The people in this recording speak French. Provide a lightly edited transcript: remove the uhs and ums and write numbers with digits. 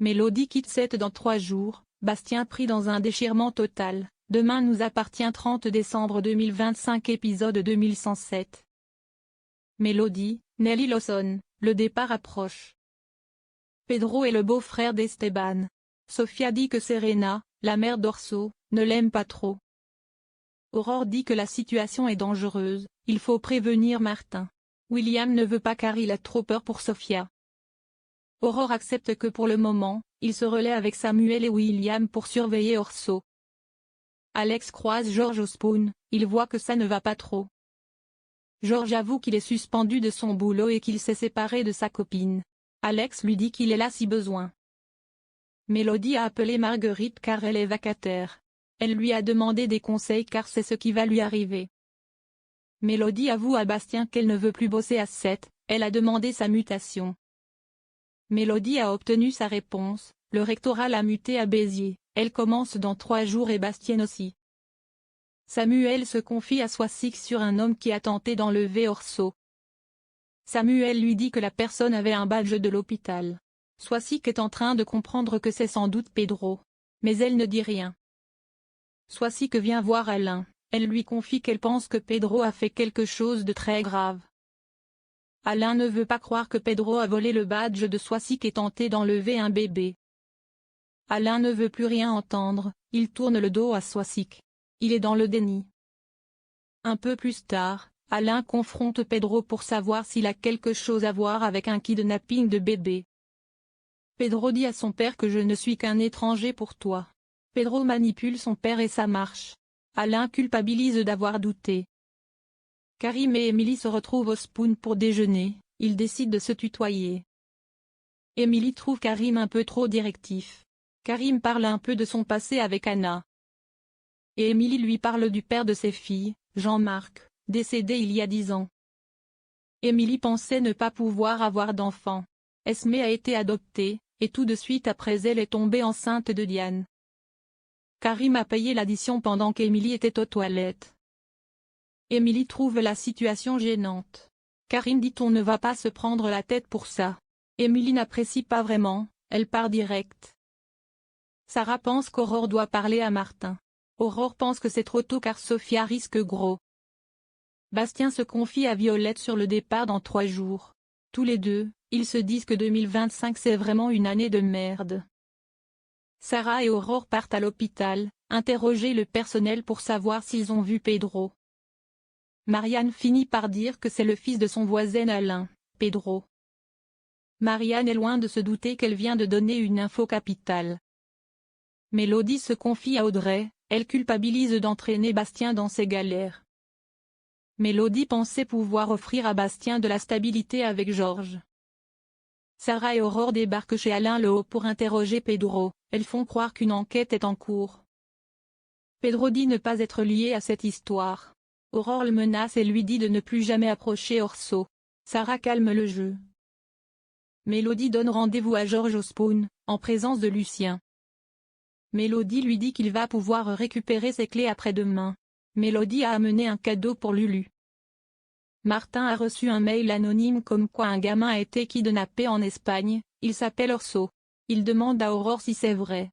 Mélodie quitte Sète dans 3 jours, Bastien pris dans un déchirement total. Demain nous appartient 30 décembre 2025 épisode 2107. Mélodie, Nelly Lawson, le départ approche. Pedro est le beau-frère d'Esteban. Sofia dit que Serena, la mère d'Orso, ne l'aime pas trop. Aurore dit que la situation est dangereuse, il faut prévenir Martin. William ne veut pas car il a trop peur pour Sofia. Aurore accepte que pour le moment, il se relaie avec Samuel et William pour surveiller Orso. Alex croise George au Spoon, il voit que ça ne va pas trop. George avoue qu'il est suspendu de son boulot et qu'il s'est séparé de sa copine. Alex lui dit qu'il est là si besoin. Mélodie a appelé Marguerite car elle est vacataire. Elle lui a demandé des conseils car c'est ce qui va lui arriver. Mélodie avoue à Bastien qu'elle ne veut plus bosser à Sète, elle a demandé sa mutation. Mélodie a obtenu sa réponse, le rectorat l'a mutée à Béziers, elle commence dans 3 jours et Bastien aussi. Samuel se confie à Soisic sur un homme qui a tenté d'enlever Orso. Samuel lui dit que la personne avait un badge de l'hôpital. Soisic est en train de comprendre que c'est sans doute Pedro. Mais elle ne dit rien. Soisic vient voir Alain, elle lui confie qu'elle pense que Pedro a fait quelque chose de très grave. Alain ne veut pas croire que Pedro a volé le badge de Soisic et tenté d'enlever un bébé. Alain ne veut plus rien entendre, il tourne le dos à Soisic. Il est dans le déni. Un peu plus tard, Alain confronte Pedro pour savoir s'il a quelque chose à voir avec un kidnapping de bébé. Pedro dit à son père que je ne suis qu'un étranger pour toi. Pedro manipule son père et ça marche. Alain culpabilise d'avoir douté. Karim et Émilie se retrouvent au Spoon pour déjeuner, ils décident de se tutoyer. Émilie trouve Karim un peu trop directif. Karim parle un peu de son passé avec Anna. Et Émilie lui parle du père de ses filles, Jean-Marc, décédé il y a 10 ans. Émilie pensait ne pas pouvoir avoir d'enfant. Esmé a été adoptée, et tout de suite après elle est tombée enceinte de Diane. Karim a payé l'addition pendant qu'Émilie était aux toilettes. Émilie trouve la situation gênante. Karim dit on ne va pas se prendre la tête pour ça. Émilie n'apprécie pas vraiment, elle part direct. Sarah pense qu'Aurore doit parler à Martin. Aurore pense que c'est trop tôt car Sofia risque gros. Bastien se confie à Violette sur le départ dans 3 jours. Tous les deux, ils se disent que 2025 c'est vraiment une année de merde. Sarah et Aurore partent à l'hôpital, interroger le personnel pour savoir s'ils ont vu Pedro. Marianne finit par dire que c'est le fils de son voisin Alain, Pedro. Marianne est loin de se douter qu'elle vient de donner une info capitale. Mélodie se confie à Audrey, elle culpabilise d'entraîner Bastien dans ses galères. Mélodie pensait pouvoir offrir à Bastien de la stabilité avec Georges. Sarah et Aurore débarquent chez Alain Le Haut pour interroger Pedro, elles font croire qu'une enquête est en cours. Pedro dit ne pas être lié à cette histoire. Aurore le menace et lui dit de ne plus jamais approcher Orso. Sarah calme le jeu. Mélodie donne rendez-vous à Georges au Spoon, en présence de Lucien. Mélodie lui dit qu'il va pouvoir récupérer ses clés après-demain. Mélodie a amené un cadeau pour Lulu. Martin a reçu un mail anonyme comme quoi un gamin a été kidnappé en Espagne, il s'appelle Orso. Il demande à Aurore si c'est vrai.